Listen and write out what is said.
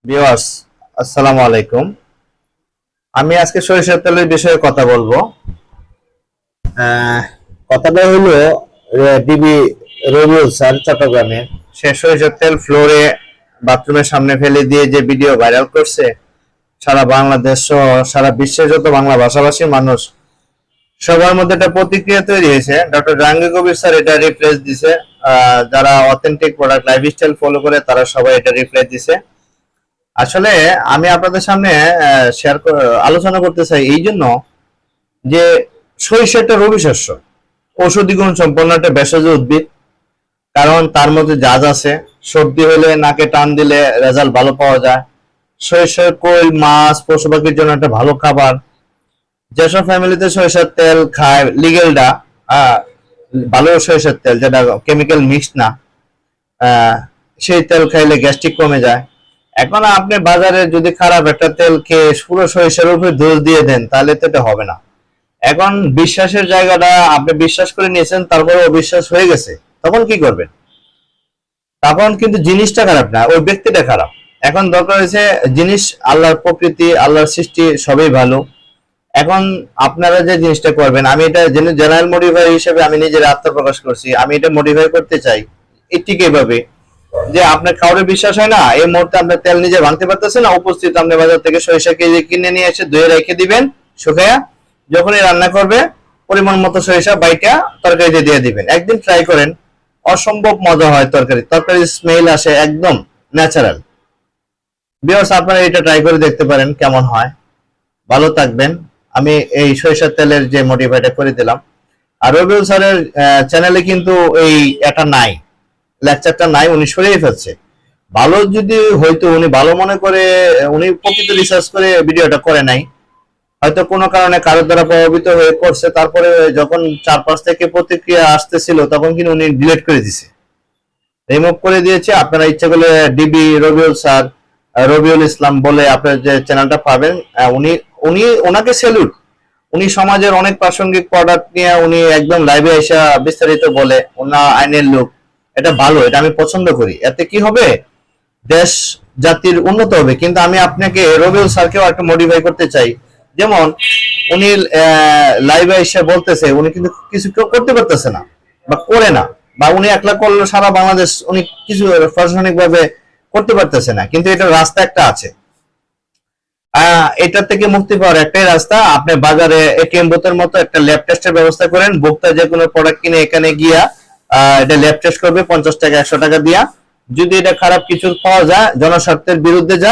Viewers, আসসালামু আলাইকুম। আমি আজকে সরিষার তেলের বিষয়ে কথা বলবো। কথাটা হলো ডিবি রবিউল স্যার চট্টগ্রামে সে সরিষার তেল ফ্লোরে বাথরুমের সামনে ফেলে দিয়ে যে ভিডিও ভাইরাল করছে, সারা বাংলাদেশ সহ সারা বিশ্বের যত বাংলা ভাষাভাষী মানুষ সবার মধ্যে একটা প্রতিক্রিয়া তৈরি হয়েছে। ডক্টর জাহাঙ্গীর কবির স্যার এটা রিপ্লেস দিছে। যারা অথেন্টিক প্রোডাক্ট লাইফস্টাইল ফলো করে তারা সবাই এটা রিপ্লাই দিছে। আসলে আমি আপনাদের সামনে আলোচনা করতে চাই এই জন্য যে সরিষা একটা রবি শস্য, ঔষধি গুণ সম্পন্ন একটা ভেষজ উদ্ভিদ। কারণ তার মধ্যে জাজ আছে, সর্দি হলে নাকে টান দিলে রেজাল্ট ভালো পাওয়া যায়। সরিষার কোল মাছ পশু পাখির জন্য একটা ভালো খাবার। যেসব ফ্যামিলিতে সরিষার তেল খায় লিগেলটা, ভালো সরিষার তেল যেটা কেমিক্যাল মিক্সড না, সেই তেল খাইলে গ্যাস্ট্রিক কমে যায়। এখন আপনি বাজারে যদি খারাপ একটা তেল খেয়ে পুরো সরিষার উপরে দোষ দিয়ে দেন তাহলে তো এটা হবে না। এখন বিশ্বাসের জায়গাটা আপনি বিশ্বাস করে নিয়েছেন, তারপরে অবিশ্বাস হয়ে গেছে, তখন কি করবেন? তখন কিন্তু জিনিসটা খারাপ না, ওই ব্যক্তিটা খারাপ। এখন দরকার হয়েছে জিনিস, আল্লাহর প্রকৃতি আল্লাহর সৃষ্টি সবই ভালো। এখন আপনারা যে জিনিসটা করবেন, আমি এটা জেনারেল মডিফাই হিসেবে আমি নিজের আত্মপ্রকাশ করছি, আমি এটা মডিফাই করতে চাই ঠিক এইভাবে যে আপনার কাউরে বিশ্বাস হয় না, এই মুহূর্তে আপনার তেল নিজে ভাঙতে পারতেছেন না, উপস্থিত আপনি বাজার থেকে সরিষা কেজি কিনে নিয়ে এসে ধুয়ে রেখে দিবেন শুকায়া। যখনই রান্না করবে পরিমাণ মতো সরিষা বাইটা তরকারিতে দিয়ে দিবেন। একদিন ট্রাই করেন, অসম্ভব মজা হয়। তরকারি স্মেল আসে, একদম ন্যাচারাল। ভিউয়ার্স, আপনারা এটা ট্রাই করে দেখতে পারেন কেমন হয়। ভালো থাকবেন। আমি এই সরিষার তেলের যে মডিফাইটা করে দিলাম। আর রবিউল স্যারের চ্যানেলে কিন্তু এই এটা নাই, লেকচারটা নাই, উনি সরিয়ে ফেলছে। ভালো যদি হয়তো উনি ভালো মনে করে উনি প্রকৃত রিসার্চ করে ভিডিওটা করে নাই, হয়তো কোনো কারণে কারোর দ্বারা প্রভাবিত হয়ে করছে। তারপরে যখন 4-5 থেকে প্রতিক্রিয়া আসতেছিল তখন কিন্তু উনি ডিলিট করে দিছে, রিমুভ করে দিয়েছে। আপনারা ইচ্ছা করলে ডিবি রবিউল স্যার, রবিউল ইসলাম বলে আপনার যে চ্যানেলটা পাবেন, উনি উনি ওনাকে স্যালুট। উনি সমাজের অনেক প্রাসঙ্গিক প্রোডাক্ট নিয়ে উনি একদম লাইভে এসে বিস্তারিত বলে, ওনার আইনের লোক। এটা ভালো, এটা আমি পছন্দ করি। এতে কি হবে, দেশ জাতির উন্নত হবে। কিন্তু আমি আপনাকে রবিউল স্যারকেও একটা মডিফাই করতে চাই। যেমন উনি লাইভে এসে বলতেছে উনি কিন্তু কিছু করতে পারতেছে না বা করে না, বা উনি একলা করলে সারা বাংলাদেশ উনি কিছু প্রশাসনিক ভাবে করতে পারতেছে না, কিন্তু এটা রাস্তা একটা আছে। এটা থেকে মুক্তি পাওয়ার একটাই রাস্তা, আপনি বাজারে এটিএম বুথের মতো একটা ল্যাব টেস্টের ব্যবস্থা করেন। ভোক্তা যে কোনো প্রোডাক্ট কিনে এখানে গিয়া এটা ল্যাব টেস্ট করবে 50 টাকা 100 টাকা দিয়া। যদি এটা খারাপ কিছু পাওয়া যায়, জনস্বার্থের বিরুদ্ধে যায়,